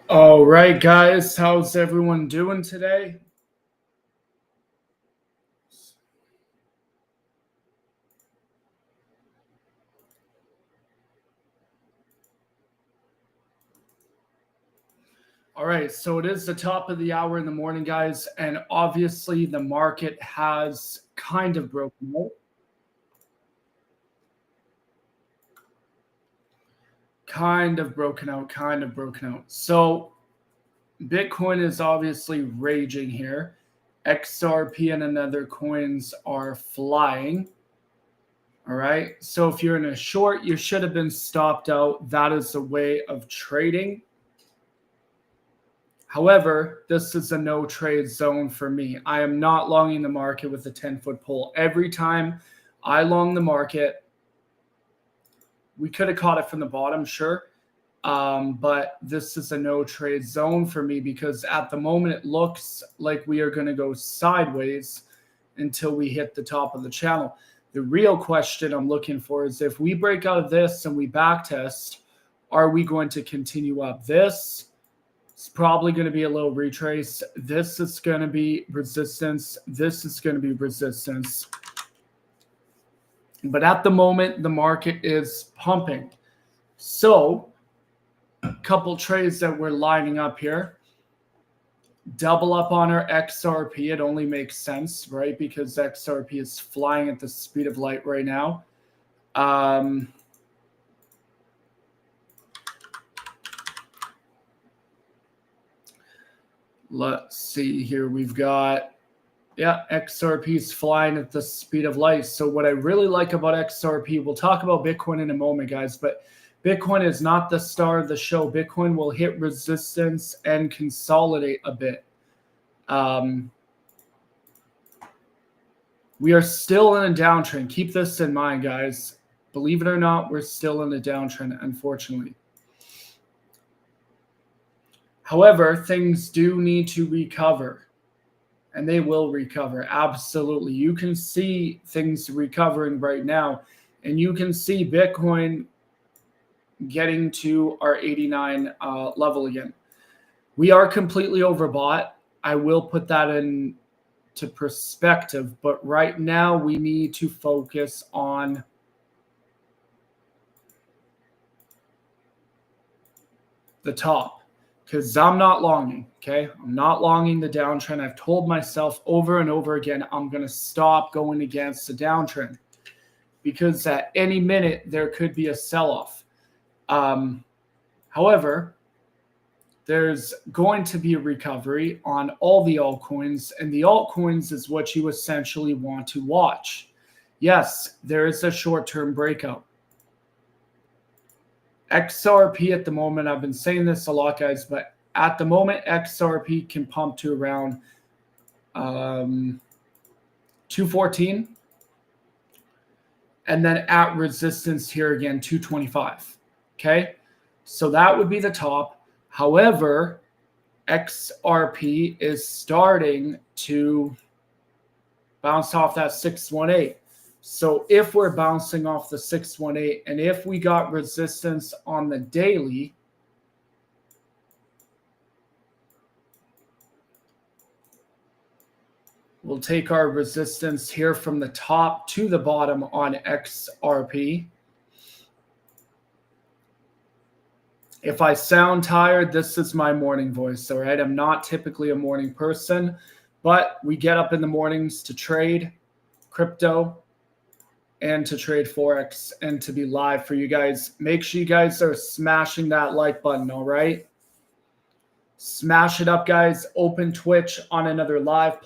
All right, guys, how's everyone doing today? All right, so it is the top of the hour in the morning, guys, and obviously the market has kind of broken out. Kind of broken out. So Bitcoin is obviously raging here. XRP and other coins are flying. All right. So if you're in a short, you should have been stopped out. That is a way of trading. However, this is a no trade zone for me. I am not longing the market with a 10-foot pole. Every time I long the market, we could have caught it from the bottom, sure. But this is a no trade zone for me because at the moment it looks like we are going to go sideways until we hit the top of the channel. The real question I'm looking for is if we break out of this and we backtest, are we going to continue up? This it's probably going to be a little retrace. This is going to be resistance. This is going to be resistance. But at the moment, the market is pumping. So a couple trades that we're lining up here. Double up on our XRP. It only makes sense, right? Because XRP is flying at the speed of light right now. Let's see here. We've got, XRP is flying at the speed of light. So what I really like about XRP, we'll talk about Bitcoin in a moment, guys, but Bitcoin is not the star of the show. Bitcoin will hit resistance and consolidate a bit. We are still in a downtrend. Keep this in mind, guys. Believe it or not, we're still in a downtrend, unfortunately. However, things do need to recover, and they will recover. Absolutely. You can see things recovering right now, and you can see Bitcoin getting to our 89 level again. We are completely overbought. I will put that into perspective, but right now we need to focus on the top. Because I'm not longing, okay? I'm not longing the downtrend. I've told myself over and over again, I'm going to stop going against the downtrend because at any minute there could be a sell-off. However, there's going to be a recovery on all the altcoins, and the altcoins is what you essentially want to watch. Yes, there is a short-term breakout. XRP at the moment, I've been saying this a lot, guys, but at the moment, XRP can pump to around 214. And then at resistance here again, 225. Okay, so that would be the top. However, XRP is starting to bounce off that 618. So if we're bouncing off the 618 and if we got resistance on the daily, we'll take our resistance here from the top to the bottom on XRP. If I sound tired, this is my morning voice, all right? I'm not typically a morning person, but we get up in the mornings to trade crypto and to trade Forex and to be live for you guys. Make sure you guys are smashing that like button, all right? Smash it up, guys. Open Twitch on another live.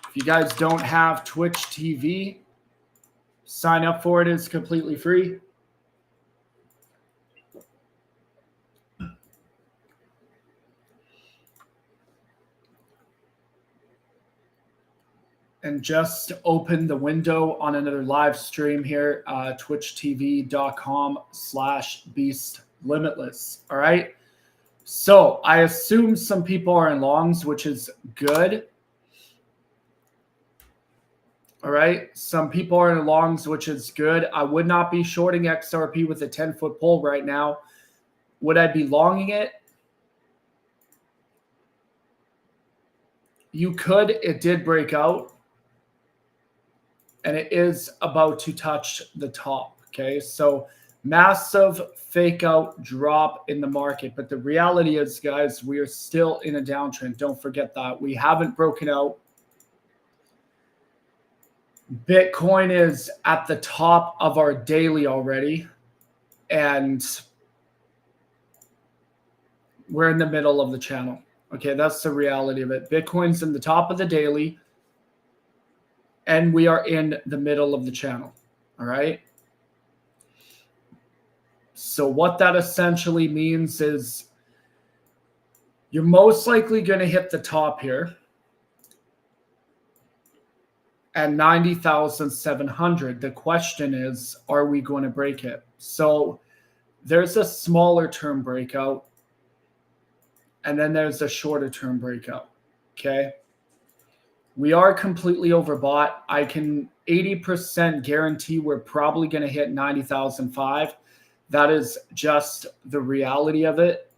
If you guys don't have Twitch TV, sign up for it. It's completely free. And just open the window on another live stream here, twitchtv.com/beastlimitless. All right. So I assume some people are in longs, which is good. All right. Some people are in longs, which is good. I would not be shorting XRP with a 10-foot pole right now. Would I be longing it? You could. It did break out. And it is about to touch the top. Okay. So massive fake out drop in the market. But the reality is, guys, we are still in a downtrend. Don't forget that. We haven't broken out. Bitcoin is at the top of our daily already. And we're in the middle of the channel. Okay, that's the reality of it. Bitcoin's in the top of the daily. And we are in the middle of the channel. All right. So what that essentially means is you're most likely going to hit the top here at 90,700. The question is, are we going to break it? So there's a smaller term breakout, and then there's a shorter term breakout. Okay. We are completely overbought. I can 80% guarantee we're probably going to hit 90,005. That is just the reality of it.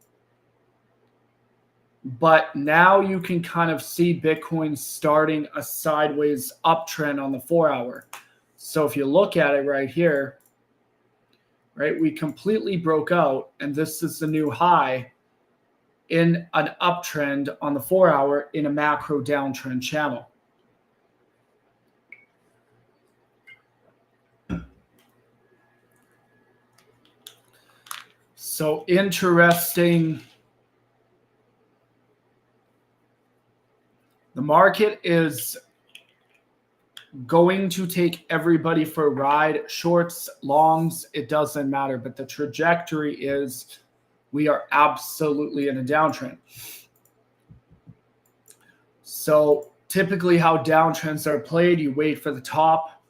But now you can kind of see Bitcoin starting a sideways uptrend on the 4-hour. So if you look at it right here, right, we completely broke out, and this is the new high in an uptrend on the 4-hour in a macro downtrend channel. So interesting. The market is going to take everybody for a ride. Shorts, longs, it doesn't matter. But the trajectory is we are absolutely in a downtrend. So typically how downtrends are played, you wait for the top.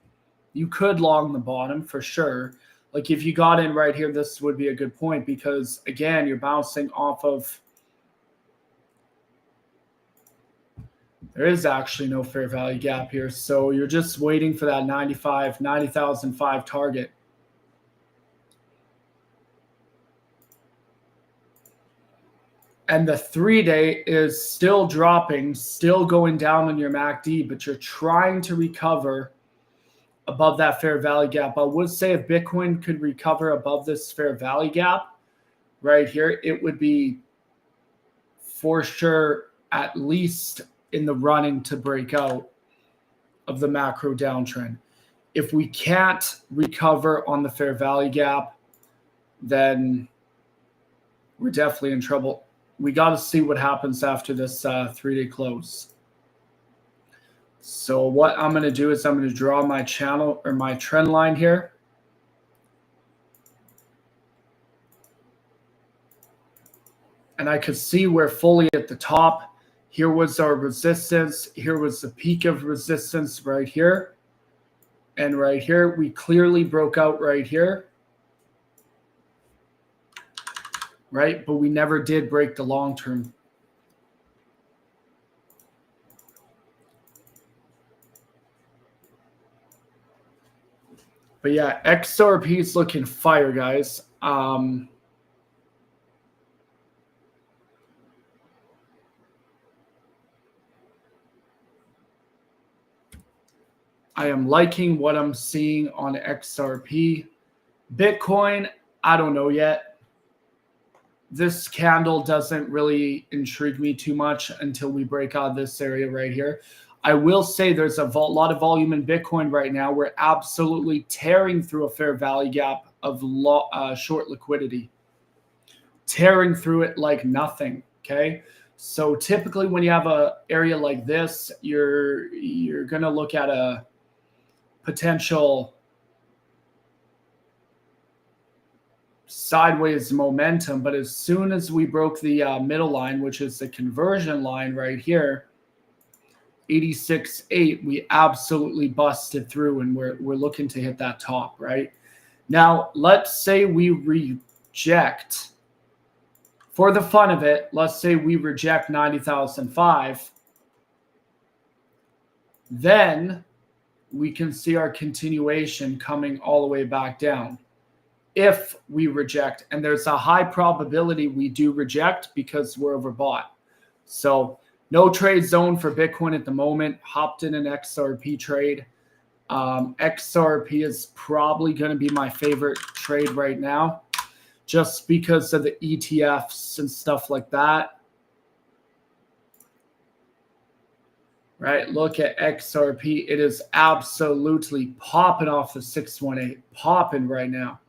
You could long the bottom for sure. Like if you got in right here, this would be a good point because, again, you're bouncing off of – there is actually no fair value gap here. So you're just waiting for that 90,005 target. And the 3-day is still dropping, still going down on your MACD, but you're trying to recover above that fair value gap. I would say if Bitcoin could recover above this fair value gap right here, it would be for sure at least in the running to break out of the macro downtrend. If we can't recover on the fair value gap, then we're definitely in trouble. We got to see what happens after this 3-day close. So what I'm going to do is I'm going to draw my channel or my trend line here. And I could see we're fully at the top. Here was our resistance. Here was the peak of resistance right here. And right here, we clearly broke out right here. Right? But we never did break the long term. But yeah, XRP is looking fire, guys. I am liking what I'm seeing on XRP. Bitcoin, I don't know yet. This candle doesn't really intrigue me too much until we break out this area right here. I will say there's a lot of volume in Bitcoin right now. We're absolutely tearing through a fair value gap of short liquidity. Tearing through it like nothing, okay? So typically when you have an area like this, you're going to look at a potential sideways momentum. But as soon as we broke the middle line, which is the conversion line right here, 86.8, we absolutely busted through, and we're looking to hit that top, right? Now, let's say we reject, for the fun of it, let's say we reject 90,005. Then we can see our continuation coming all the way back down if we reject. And there's a high probability we do reject because we're overbought. So no trade zone for Bitcoin at the moment. Hopped in an XRP trade. XRP is probably going to be my favorite trade right now, just because of the ETFs and stuff like that. Right, look at XRP. It is absolutely popping off the 618, popping right now.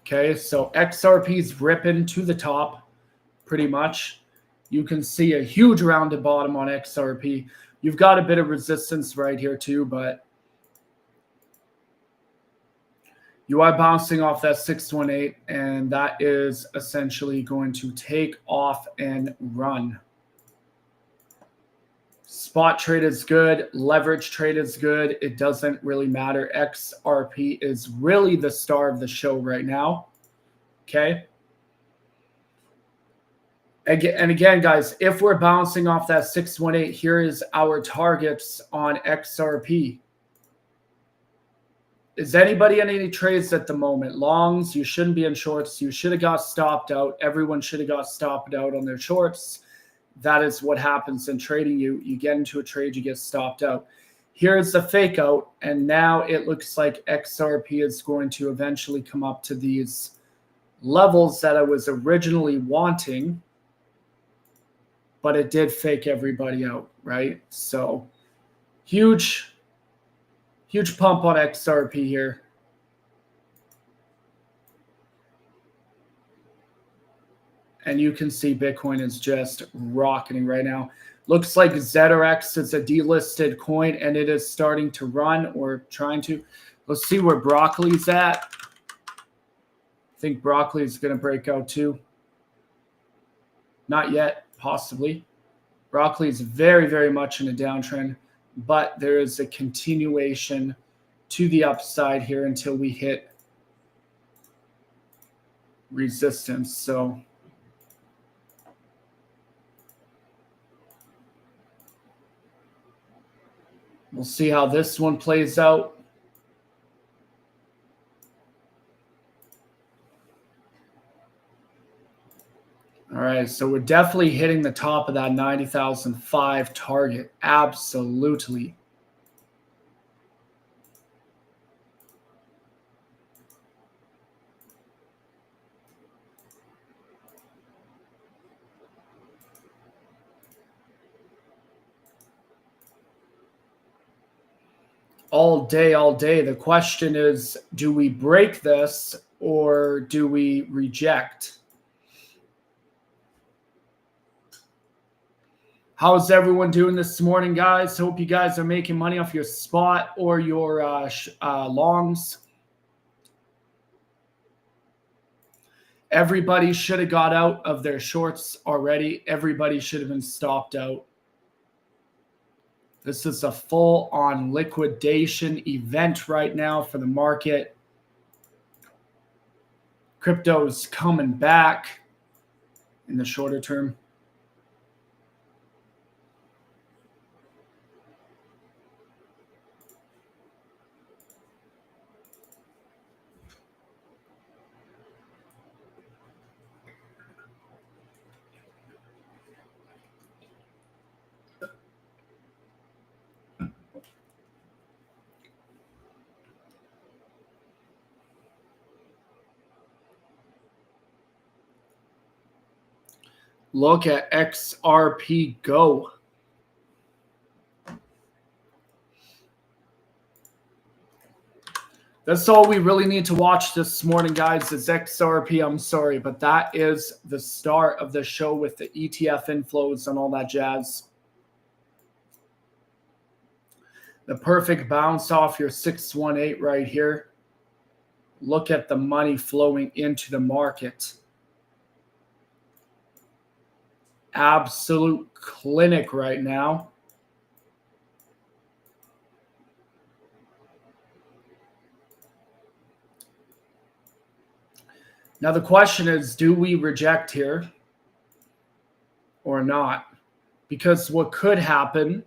Okay, so XRP's ripping to the top pretty much. You can see a huge rounded bottom on XRP. You've got a bit of resistance right here too, but you are bouncing off that 618, and that is essentially going to take off and run. Spot trade is good. Leverage trade is good. It doesn't really matter. XRP is really the star of the show right now. Okay. And again, guys, if we're bouncing off that 618, here is our targets on XRP. Is anybody in any trades at the moment? Longs, you shouldn't be in shorts. You should have got stopped out. Everyone should have got stopped out on their shorts. That is what happens in trading. You get into a trade, you get stopped out. Here's the fake out, and now it looks like XRP is going to eventually come up to these levels that I was originally wanting, but it did fake everybody out, right? So huge pump on XRP here. And you can see Bitcoin is just rocketing right now. Looks like ZRX is a delisted coin, and it is starting to run or trying to. Let's see where broccoli's at. I think broccoli is going to break out too. Not yet, possibly. Broccoli is very, very much in a downtrend, but there is a continuation to the upside here until we hit resistance. So we'll see how this one plays out. All right, so we're definitely hitting the top of that 90,005 target. Absolutely. All day. The question is, do we break this or do we reject? How's everyone doing this morning, guys? Hope you guys are making money off your spot or your longs. Everybody should have got out of their shorts already. Everybody should have been stopped out. This is a full-on liquidation event right now for the market. Crypto's coming back in the shorter term. Look at XRP go. That's all we really need to watch this morning, guys, is XRP. I'm sorry, but that is the star of the show with the ETF inflows and all that jazz. The perfect bounce off your 618 right here. Look at the money flowing into the market. Absolute clinic right now. Now the question is, do we reject here or not? Because what could happen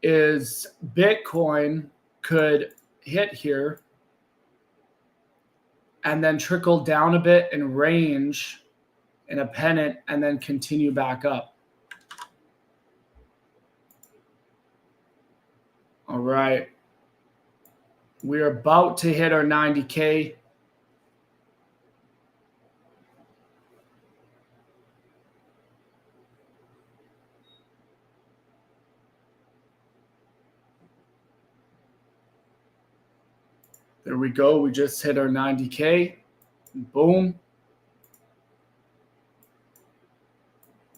is Bitcoin could hit here and then trickle down a bit in range in a pennant and then continue back up. All right. We're about to hit our 90K. There we go. We just hit our 90K. Boom.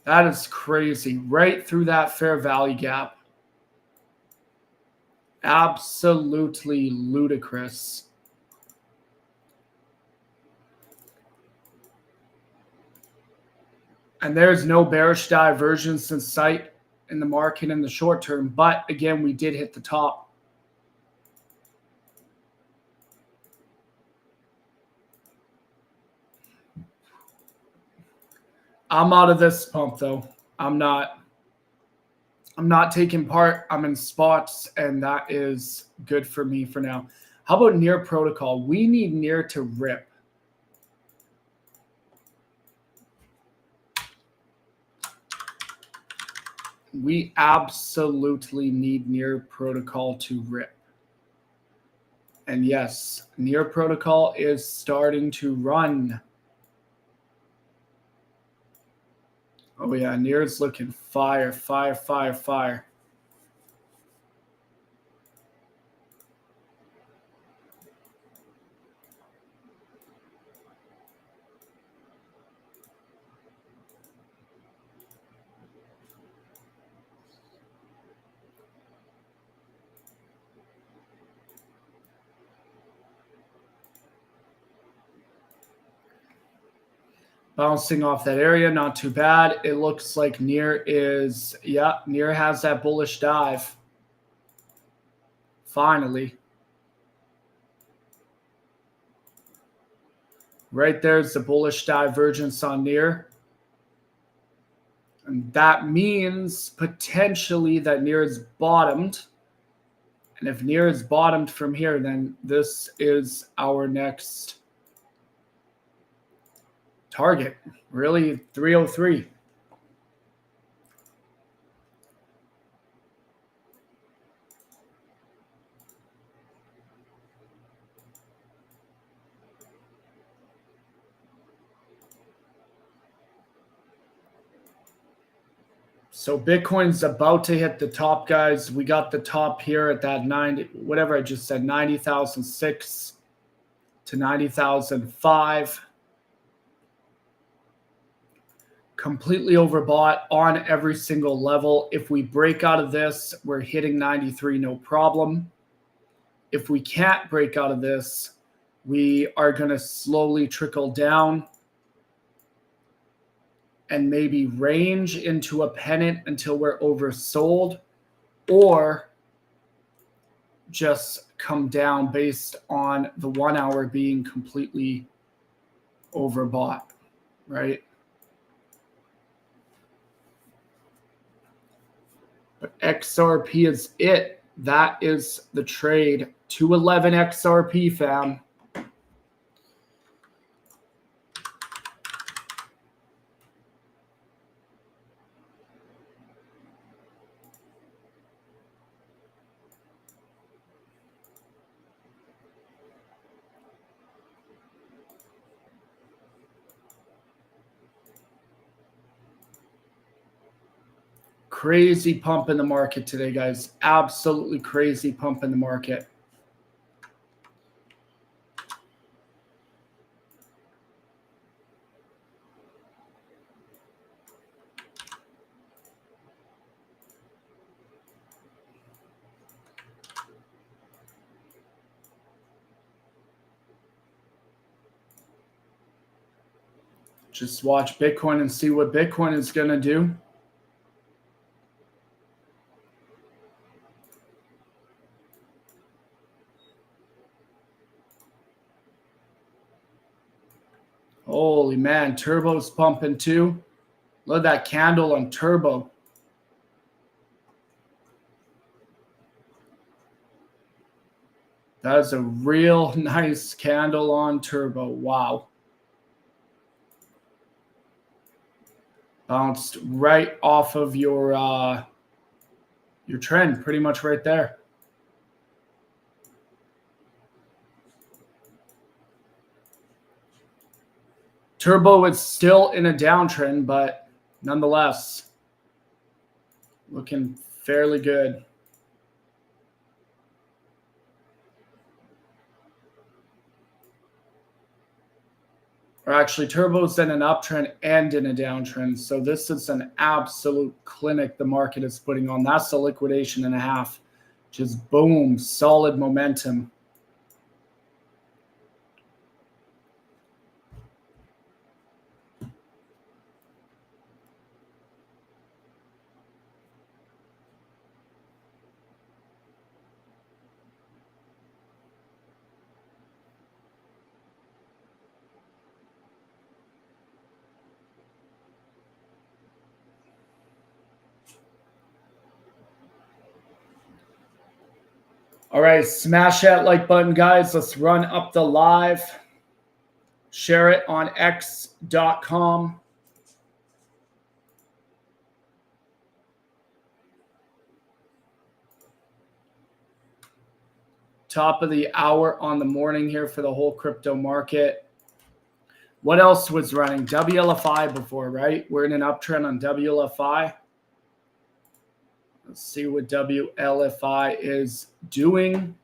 That is crazy. Right through that fair value gap. Absolutely ludicrous. And there's no bearish divergence in sight in the market in the short term. But again, we did hit the top. I'm out of this pump though. I'm not taking part. I'm in spots, and that is good for me for now. How about near protocol? We need near to rip. We absolutely need near protocol to rip. And yes, near protocol is starting to run. Oh yeah, near is looking fire, fire, fire, fire. Bouncing off that area, not too bad. It looks like near is, yeah, near has that bullish dive. Finally. Right there's the bullish divergence on near. And that means potentially that near is bottomed. And if near is bottomed from here, then this is our next target. Really, 303. So Bitcoin's about to hit the top, guys. We got the top here at that 90, whatever I just said, 90,006 to 90,005. Completely overbought on every single level. If we break out of this, we're hitting 93, no problem. If we can't break out of this, we are going to slowly trickle down and maybe range into a pennant until we're oversold, or just come down based on the 1 hour being completely overbought, right? But XRP is it. That is the trade. 211 XRP, fam. Crazy pump in the market today, guys. Absolutely crazy pump in the market. Just watch Bitcoin and see what Bitcoin is going to do. Holy man, Turbo's pumping too. Look at that candle on Turbo. That is a real nice candle on Turbo. Wow. Bounced right off of your trend, pretty much right there. Turbo is still in a downtrend, but nonetheless, looking fairly good. Or actually, Turbo's in an uptrend and in a downtrend. So this is an absolute clinic the market is putting on. That's a liquidation and a half. Just boom, solid momentum. All right, smash that like button, guys. Let's run up the live. Share it on x.com. Top of the hour on the morning here for the whole crypto market. What else was running? WLFI before, right? We're in an uptrend on WLFI. Let's see what WLFI is doing.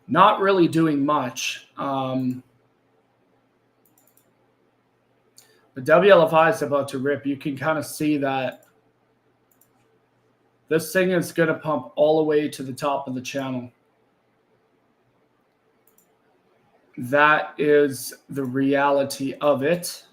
Not really doing much. But WLFI is about to rip. You can kind of see that this thing is going to pump all the way to the top of the channel. That is the reality of it.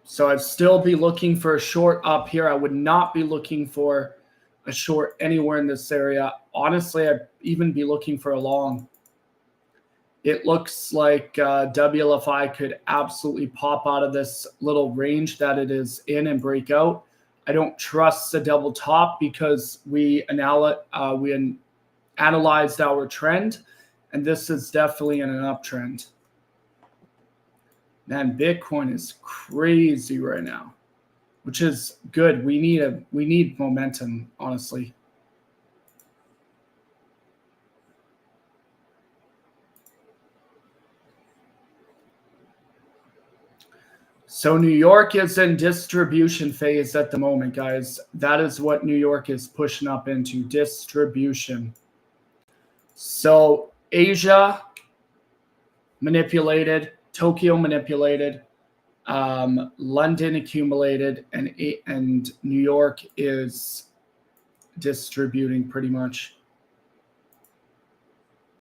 So I'd still be looking for a short up here. I would not be looking for a short anywhere in this area. Honestly, I'd even be looking for a long. It looks like WLFI could absolutely pop out of this little range that it is in and break out. I don't trust the double top because we analyzed our trend, and this is definitely in an uptrend. Man, Bitcoin is crazy right now, which is good. We need momentum, honestly. So New York is in distribution phase at the moment, guys. That is what New York is pushing up into, distribution. So Asia manipulated, Tokyo manipulated, London accumulated, and New York is distributing pretty much.